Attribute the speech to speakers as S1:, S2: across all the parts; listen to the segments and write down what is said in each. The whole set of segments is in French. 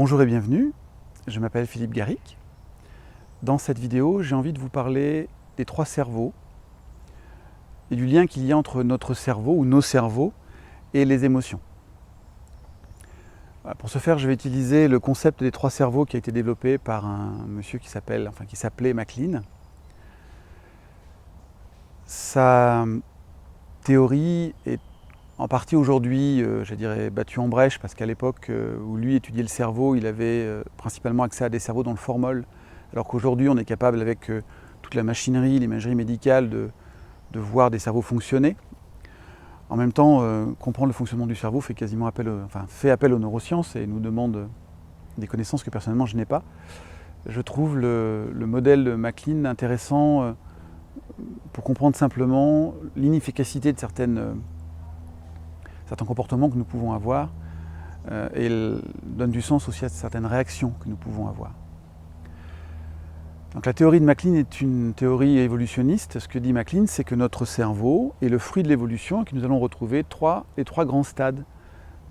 S1: Bonjour et bienvenue, je m'appelle Philippe Garric. Dans cette vidéo, j'ai envie de vous parler des trois cerveaux et du lien qu'il y a entre notre cerveau ou nos cerveaux et les émotions. Pour ce faire, je vais utiliser le concept des trois cerveaux qui a été développé par un monsieur qui s'appelait MacLean. Sa théorie est en partie aujourd'hui, je dirais, battue en brèche, parce qu'à l'époque où lui étudiait le cerveau, il avait principalement accès à des cerveaux dans le formol, alors qu'aujourd'hui on est capable, avec toute la machinerie, l'imagerie médicale, de voir des cerveaux fonctionner. En même temps, comprendre le fonctionnement du cerveau fait appel aux neurosciences et nous demande des connaissances que personnellement je n'ai pas. Je trouve le modèle de MacLean intéressant pour comprendre simplement l'inefficacité de certains comportements que nous pouvons avoir et il donne du sens aussi à certaines réactions que nous pouvons avoir. Donc la théorie de MacLean est une théorie évolutionniste. Ce que dit MacLean, c'est que notre cerveau est le fruit de l'évolution et que nous allons retrouver les trois grands stades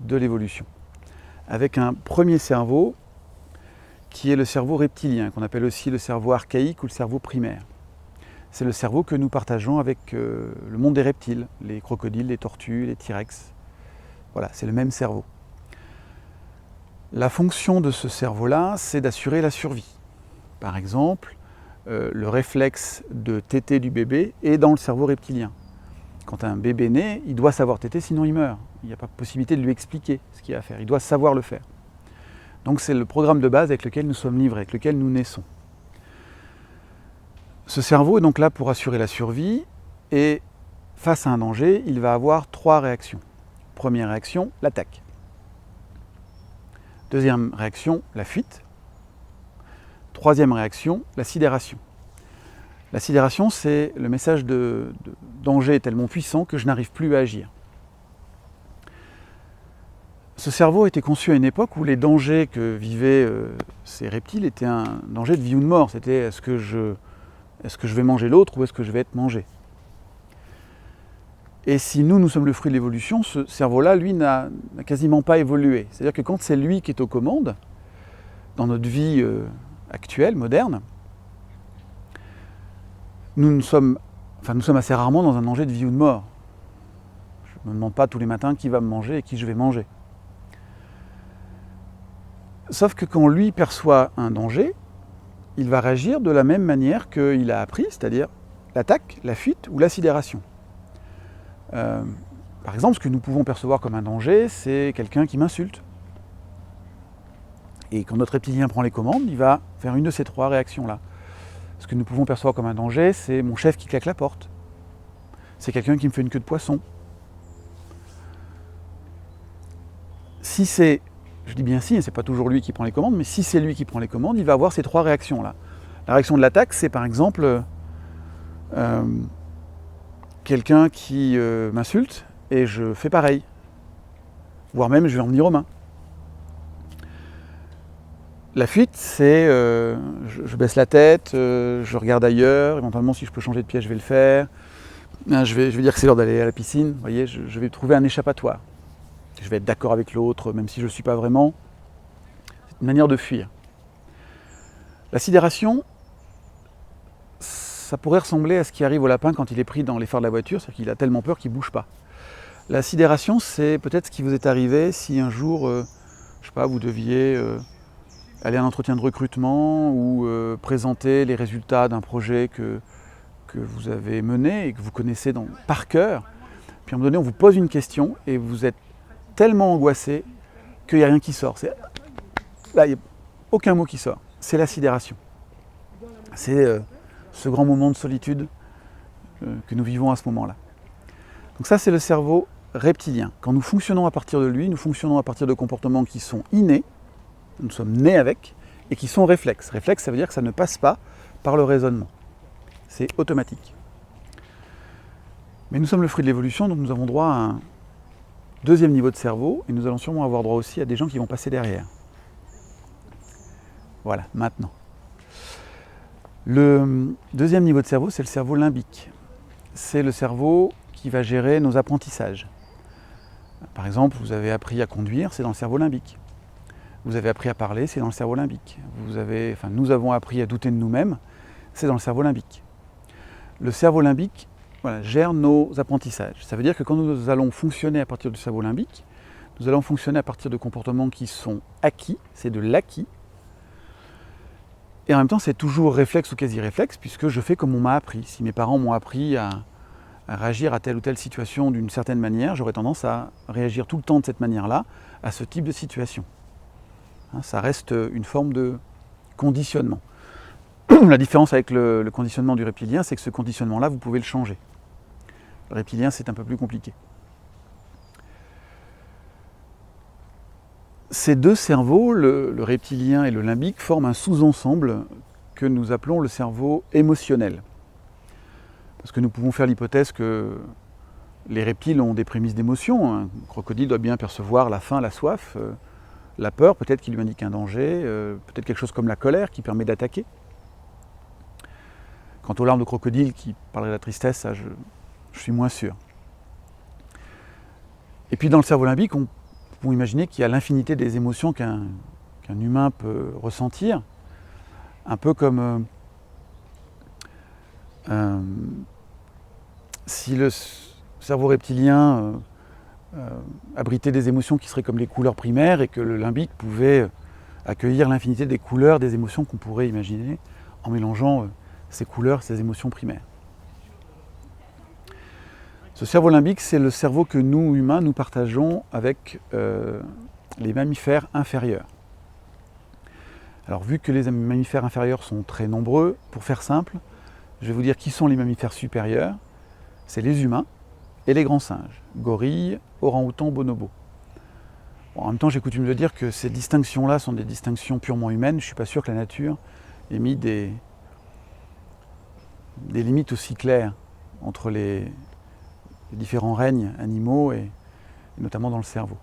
S1: de l'évolution. Avec un premier cerveau qui est le cerveau reptilien, qu'on appelle aussi le cerveau archaïque ou le cerveau primaire. C'est le cerveau que nous partageons avec le monde des reptiles, les crocodiles, les tortues, les T-Rex. Voilà, c'est le même cerveau. La fonction de ce cerveau-là, c'est d'assurer la survie. Par exemple, le réflexe de téter du bébé est dans le cerveau reptilien. Quand un bébé naît, il doit savoir téter, sinon il meurt. Il n'y a pas possibilité de lui expliquer ce qu'il a à faire. Il doit savoir le faire. Donc c'est le programme de base avec lequel nous sommes livrés, avec lequel nous naissons. Ce cerveau est donc là pour assurer la survie et face à un danger, il va avoir trois réactions. Première réaction, l'attaque. Deuxième réaction, la fuite. Troisième réaction, la sidération. La sidération, c'est le message de danger tellement puissant que je n'arrive plus à agir. Ce cerveau a été conçu à une époque où les dangers que vivaient ces reptiles étaient un danger de vie ou de mort. C'était est-ce que je vais manger l'autre ou est-ce que je vais être mangé ? Et si nous sommes le fruit de l'évolution, ce cerveau-là, lui, n'a quasiment pas évolué. C'est-à-dire que quand c'est lui qui est aux commandes, dans notre vie actuelle, moderne, nous sommes assez rarement dans un danger de vie ou de mort. Je ne me demande pas tous les matins qui va me manger et qui je vais manger. Sauf que quand lui perçoit un danger, il va réagir de la même manière qu'il a appris, c'est-à-dire l'attaque, la fuite ou la sidération. Par exemple, ce que nous pouvons percevoir comme un danger, c'est quelqu'un qui m'insulte. Et quand notre reptilien prend les commandes, il va faire une de ces trois réactions-là. Ce que nous pouvons percevoir comme un danger, c'est mon chef qui claque la porte. C'est quelqu'un qui me fait une queue de poisson. Si c'est, je dis bien si, et c'est pas toujours lui qui prend les commandes, mais si c'est lui qui prend les commandes, il va avoir ces trois réactions-là. La réaction de l'attaque, c'est par exemple quelqu'un qui m'insulte et je fais pareil. Voire même je vais en venir aux mains. La fuite, c'est je baisse la tête, je regarde ailleurs, éventuellement si je peux changer de pièce, je vais le faire. Je vais dire que c'est l'heure d'aller à la piscine, vous voyez, je vais trouver un échappatoire. Je vais être d'accord avec l'autre, même si je ne le suis pas vraiment. C'est une manière de fuir. La sidération, ça pourrait ressembler à ce qui arrive au lapin quand il est pris dans les phares de la voiture, c'est-à-dire qu'il a tellement peur qu'il ne bouge pas. La sidération, c'est peut-être ce qui vous est arrivé si un jour, je sais pas, vous deviez aller à un entretien de recrutement ou présenter les résultats d'un projet que vous avez mené et que vous connaissez par cœur. Puis à un moment donné, on vous pose une question et vous êtes tellement angoissé qu'il n'y a rien qui sort. Là, il n'y a aucun mot qui sort. C'est la sidération. C'est ce grand moment de solitude que nous vivons à ce moment-là. Donc ça, c'est le cerveau reptilien. Quand nous fonctionnons à partir de lui, nous fonctionnons à partir de comportements qui sont innés, nous sommes nés avec, et qui sont réflexes. Réflexe, ça veut dire que ça ne passe pas par le raisonnement. C'est automatique. Mais nous sommes le fruit de l'évolution, donc nous avons droit à un deuxième niveau de cerveau, et nous allons sûrement avoir droit aussi à des gens qui vont passer derrière. Voilà, maintenant. Le deuxième niveau de cerveau, c'est le cerveau limbique. C'est le cerveau qui va gérer nos apprentissages. Par exemple, vous avez appris à conduire, c'est dans le cerveau limbique. Vous avez appris à parler, c'est dans le cerveau limbique. Nous avons appris à douter de nous-mêmes, c'est dans le cerveau limbique. Le cerveau limbique gère nos apprentissages. Ça veut dire que quand nous allons fonctionner à partir du cerveau limbique, nous allons fonctionner à partir de comportements qui sont acquis, c'est de l'acquis. Et en même temps, c'est toujours réflexe ou quasi-réflexe, puisque je fais comme on m'a appris. Si mes parents m'ont appris à réagir à telle ou telle situation d'une certaine manière, j'aurais tendance à réagir tout le temps de cette manière-là, à ce type de situation. Ça reste une forme de conditionnement. La différence avec le conditionnement du reptilien, c'est que ce conditionnement-là, vous pouvez le changer. Le reptilien, c'est un peu plus compliqué. Ces deux cerveaux, le reptilien et le limbique, forment un sous-ensemble que nous appelons le cerveau émotionnel. Parce que nous pouvons faire l'hypothèse que les reptiles ont des prémices d'émotion. Un crocodile doit bien percevoir la faim, la soif, la peur, peut-être qui lui indique un danger, peut-être quelque chose comme la colère qui permet d'attaquer. Quant aux larmes de crocodile qui parleraient de la tristesse, ça, je suis moins sûr. Et puis dans le cerveau limbique, on peut imaginer qu'il y a l'infinité des émotions qu'un humain peut ressentir, un peu comme si le cerveau reptilien abritait des émotions qui seraient comme les couleurs primaires et que le limbique pouvait accueillir l'infinité des couleurs des émotions qu'on pourrait imaginer en mélangeant ces couleurs, ces émotions primaires. Ce cerveau limbique, c'est le cerveau que nous, humains, nous partageons avec les mammifères inférieurs. Alors, vu que les mammifères inférieurs sont très nombreux, pour faire simple, je vais vous dire qui sont les mammifères supérieurs. C'est les humains et les grands singes, gorilles, orang-outans, bonobos. Bon, en même temps, j'ai coutume de dire que ces distinctions-là sont des distinctions purement humaines. Je ne suis pas sûr que la nature ait mis des limites aussi claires entre les différents règnes animaux et notamment dans le cerveau.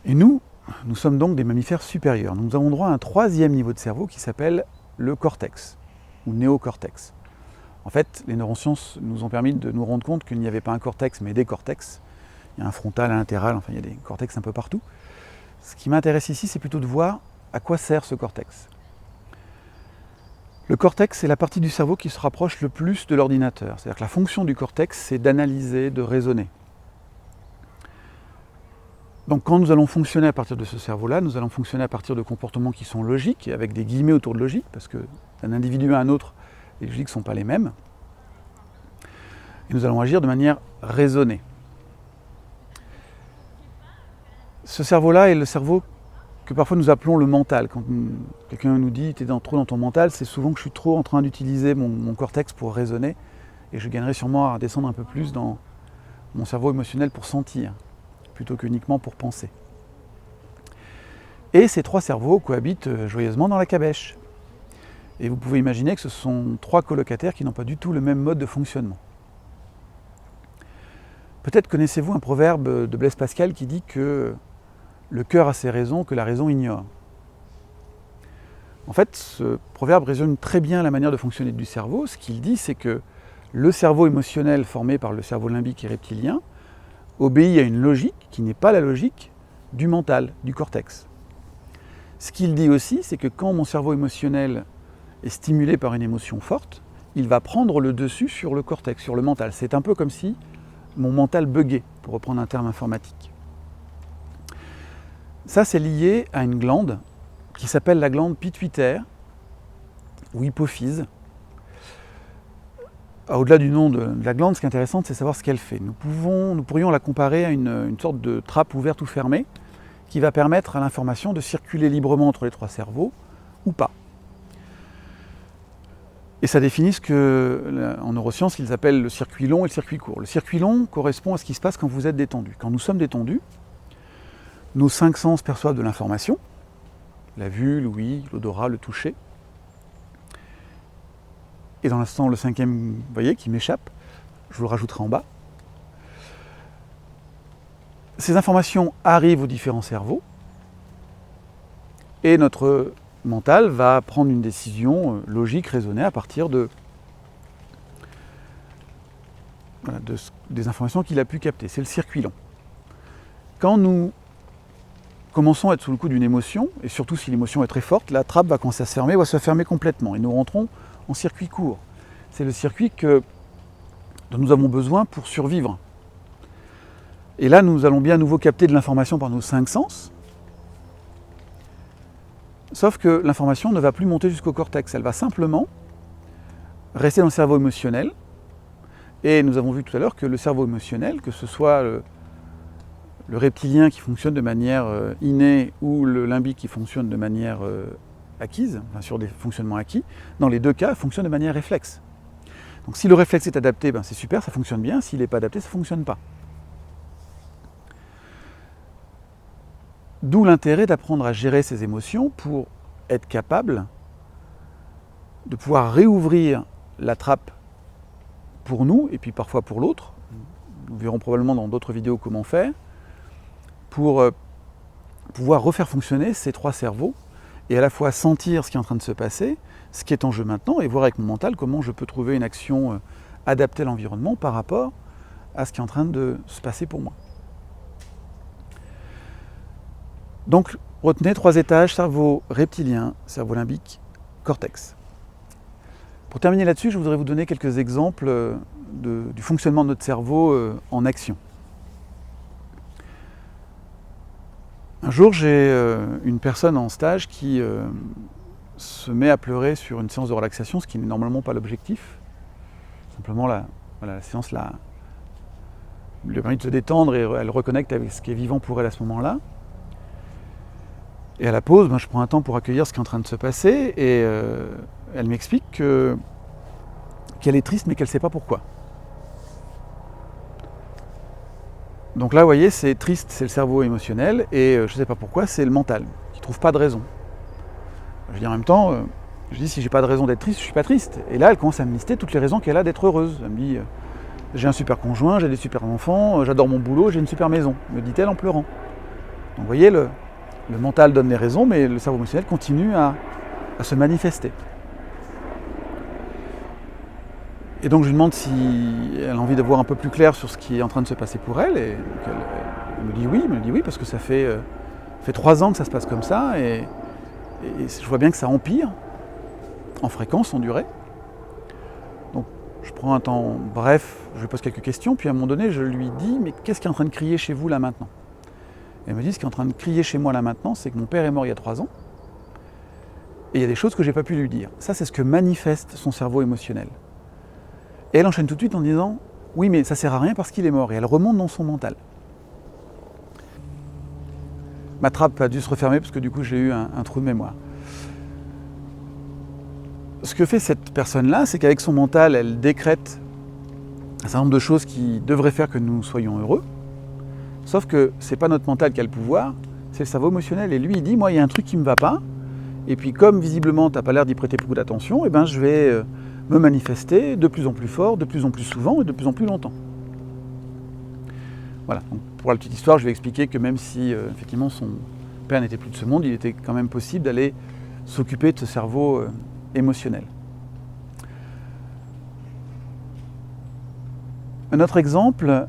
S1: Et nous sommes donc des mammifères supérieurs. Nous avons droit à un troisième niveau de cerveau qui s'appelle le cortex, ou néocortex. En fait, les neurosciences nous ont permis de nous rendre compte qu'il n'y avait pas un cortex, mais des cortex. Il y a un frontal, un latéral, enfin il y a des cortex un peu partout. Ce qui m'intéresse ici, c'est plutôt de voir à quoi sert ce cortex. Le cortex, c'est la partie du cerveau qui se rapproche le plus de l'ordinateur. C'est-à-dire que la fonction du cortex, c'est d'analyser, de raisonner. Donc quand nous allons fonctionner à partir de ce cerveau-là, nous allons fonctionner à partir de comportements qui sont logiques, et avec des guillemets autour de logique, parce que d'un individu à un autre, les logiques ne sont pas les mêmes. Et nous allons agir de manière raisonnée. Ce cerveau-là est le cerveau que parfois nous appelons le mental. Quand quelqu'un nous dit « t'es trop dans ton mental », c'est souvent que je suis trop en train d'utiliser mon cortex pour raisonner, et je gagnerai sûrement à descendre un peu plus dans mon cerveau émotionnel pour sentir, plutôt qu'uniquement pour penser. Et ces trois cerveaux cohabitent joyeusement dans la cabèche. Et vous pouvez imaginer que ce sont trois colocataires qui n'ont pas du tout le même mode de fonctionnement. Peut-être connaissez-vous un proverbe de Blaise Pascal qui dit que le cœur a ses raisons que la raison ignore. En fait, ce proverbe résume très bien la manière de fonctionner du cerveau. Ce qu'il dit, c'est que le cerveau émotionnel formé par le cerveau limbique et reptilien obéit à une logique qui n'est pas la logique du mental, du cortex. Ce qu'il dit aussi, c'est que quand mon cerveau émotionnel est stimulé par une émotion forte, il va prendre le dessus sur le cortex, sur le mental. C'est un peu comme si mon mental buguait, pour reprendre un terme informatique. Ça, c'est lié à une glande qui s'appelle la glande pituitaire ou hypophyse. Au-delà du nom de la glande, ce qui est intéressant, c'est savoir ce qu'elle fait. Nous pourrions la comparer à une sorte de trappe ouverte ou fermée qui va permettre à l'information de circuler librement entre les trois cerveaux ou pas. Et ça définit ce qu'en neurosciences, ils appellent le circuit long et le circuit court. Le circuit long correspond à ce qui se passe quand vous êtes détendu. Quand nous sommes détendus, nos cinq sens perçoivent de l'information, la vue, l'ouïe, l'odorat, le toucher. Et dans l'instant, le cinquième, vous voyez, qui m'échappe, je vous le rajouterai en bas. Ces informations arrivent aux différents cerveaux et notre mental va prendre une décision logique, raisonnée à partir des informations qu'il a pu capter. C'est le circuit long. Quand nous commençons à être sous le coup d'une émotion, et surtout si l'émotion est très forte, la trappe va commencer à se fermer, va se fermer complètement, et nous rentrons en circuit court. C'est le circuit dont nous avons besoin pour survivre. Et là, nous allons bien à nouveau capter de l'information par nos 5 sens, sauf que l'information ne va plus monter jusqu'au cortex, elle va simplement rester dans le cerveau émotionnel. Et nous avons vu tout à l'heure que le cerveau émotionnel, que ce soit le reptilien qui fonctionne de manière innée ou le limbique qui fonctionne de manière acquise, enfin sur des fonctionnements acquis, dans les deux cas, fonctionne de manière réflexe. Donc si le réflexe est adapté, ben c'est super, ça fonctionne bien. S'il n'est pas adapté, ça ne fonctionne pas. D'où l'intérêt d'apprendre à gérer ses émotions pour être capable de pouvoir réouvrir la trappe pour nous et puis parfois pour l'autre. Nous verrons probablement dans d'autres vidéos comment faire pour pouvoir refaire fonctionner ces 3 cerveaux et à la fois sentir ce qui est en train de se passer, ce qui est en jeu maintenant et voir avec mon mental comment je peux trouver une action adaptée à l'environnement par rapport à ce qui est en train de se passer pour moi. Donc retenez 3 étages, cerveau reptilien, cerveau limbique, cortex. Pour terminer là-dessus, je voudrais vous donner quelques exemples du fonctionnement de notre cerveau en action. Un jour, j'ai une personne en stage qui se met à pleurer sur une séance de relaxation, ce qui n'est normalement pas l'objectif. Simplement, la séance lui permet de se détendre et elle reconnecte avec ce qui est vivant pour elle à ce moment-là. Et à la pause, je prends un temps pour accueillir ce qui est en train de se passer et elle m'explique qu'elle est triste mais qu'elle ne sait pas pourquoi. Donc là, vous voyez, c'est triste, c'est le cerveau émotionnel et je ne sais pas pourquoi, c'est le mental qui ne trouve pas de raison. Je dis en même temps, je dis si j'ai pas de raison d'être triste, je suis pas triste. Et là, elle commence à me lister toutes les raisons qu'elle a d'être heureuse. Elle me dit, j'ai un super conjoint, j'ai des super enfants, j'adore mon boulot, j'ai une super maison, me dit-elle en pleurant. Donc vous voyez, le mental donne les raisons, mais le cerveau émotionnel continue à se manifester. Et donc je lui demande si elle a envie de voir un peu plus clair sur ce qui est en train de se passer pour elle. Et donc elle me dit oui, parce que ça fait 3 ans que ça se passe comme ça, et je vois bien que ça empire, en fréquence, en durée. Donc je prends un temps bref, je lui pose quelques questions, puis à un moment donné je lui dis, mais qu'est-ce qui est en train de crier chez vous là maintenant ? Elle me dit, ce qui est en train de crier chez moi là maintenant, c'est que mon père est mort il y a 3 ans, et il y a des choses que je n'ai pas pu lui dire. Ça, c'est ce que manifeste son cerveau émotionnel. Et elle enchaîne tout de suite en disant, oui, mais ça sert à rien parce qu'il est mort, et elle remonte dans son mental. Ma trappe a dû se refermer parce que du coup j'ai eu un trou de mémoire. Ce que fait cette personne-là, c'est qu'avec son mental, elle décrète un certain nombre de choses qui devraient faire que nous soyons heureux. Sauf que c'est pas notre mental qui a le pouvoir, c'est le cerveau émotionnel. Et lui, il dit, moi, il y a un truc qui me va pas. Et puis comme visiblement, tu n'as pas l'air d'y prêter beaucoup d'attention, eh ben, je vais me manifester de plus en plus fort, de plus en plus souvent et de plus en plus longtemps. Voilà. Donc, pour la petite histoire, je vais expliquer que même si effectivement son père n'était plus de ce monde, il était quand même possible d'aller s'occuper de ce cerveau émotionnel. Un autre exemple,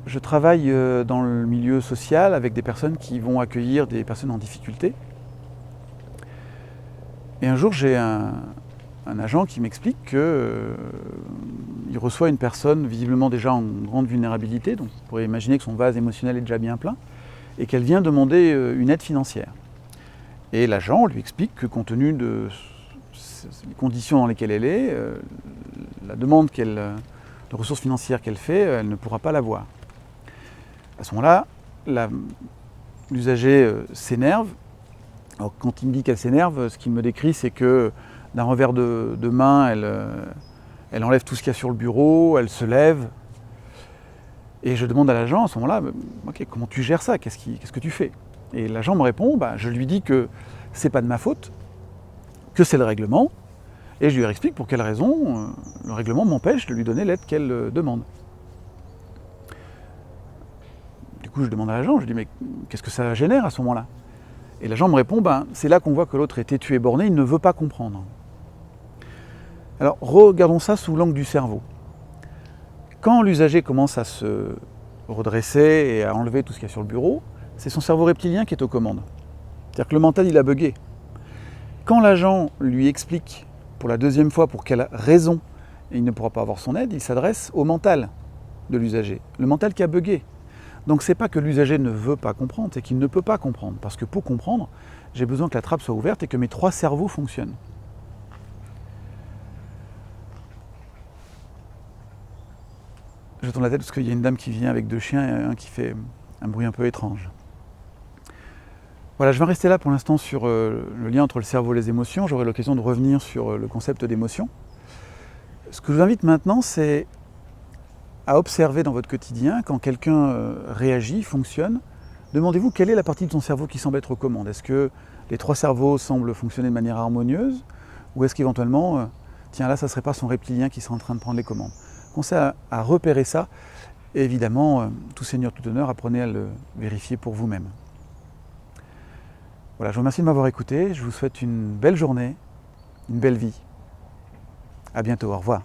S1: je travaille dans le milieu social avec des personnes qui vont accueillir des personnes en difficulté. Et un jour, j'ai un agent qui m'explique qu'il reçoit une personne visiblement déjà en grande vulnérabilité, donc on pourrait imaginer que son vase émotionnel est déjà bien plein, et qu'elle vient demander une aide financière. Et l'agent lui explique que compte tenu des conditions dans lesquelles elle est, la demande de ressources financières qu'elle fait, elle ne pourra pas l'avoir. À ce moment-là, l'usager s'énerve. Alors, quand il me dit qu'elle s'énerve, ce qu'il me décrit, c'est que d'un revers de main, elle enlève tout ce qu'il y a sur le bureau, elle se lève. Et je demande à l'agent à ce moment-là, ok, comment tu gères ça ? Qu'est-ce que tu fais ? Et l'agent me répond, je lui dis que c'est pas de ma faute, que c'est le règlement, et je lui explique pour quelle raison le règlement m'empêche de lui donner l'aide qu'elle demande. Du coup, je demande à l'agent, je lui dis, mais qu'est-ce que ça génère à ce moment-là ? Et l'agent me répond, c'est là qu'on voit que l'autre est têtu et borné, il ne veut pas comprendre. Alors, regardons ça sous l'angle du cerveau. Quand l'usager commence à se redresser et à enlever tout ce qu'il y a sur le bureau, c'est son cerveau reptilien qui est aux commandes. C'est-à-dire que le mental, il a bugué. Quand l'agent lui explique pour la deuxième fois pour quelle raison il ne pourra pas avoir son aide, il s'adresse au mental de l'usager, le mental qui a bugué. Donc c'est pas que l'usager ne veut pas comprendre, c'est qu'il ne peut pas comprendre. Parce que pour comprendre, j'ai besoin que la trappe soit ouverte et que mes 3 cerveaux fonctionnent. Je tourne la tête parce qu'il y a une dame qui vient avec 2 chiens et un qui fait un bruit un peu étrange. Voilà, je vais rester là pour l'instant sur le lien entre le cerveau et les émotions. J'aurai l'occasion de revenir sur le concept d'émotion. Ce que je vous invite maintenant, c'est à observer dans votre quotidien, quand quelqu'un réagit, fonctionne, demandez-vous quelle est la partie de son cerveau qui semble être aux commandes. Est-ce que les 3 cerveaux semblent fonctionner de manière harmonieuse, ou est-ce qu'éventuellement, tiens là, ça ne serait pas son reptilien qui serait en train de prendre les commandes. Pensez à repérer ça, et évidemment, tout seigneur, tout honneur, apprenez à le vérifier pour vous-même. Voilà, je vous remercie de m'avoir écouté, je vous souhaite une belle journée, une belle vie. À bientôt, au revoir.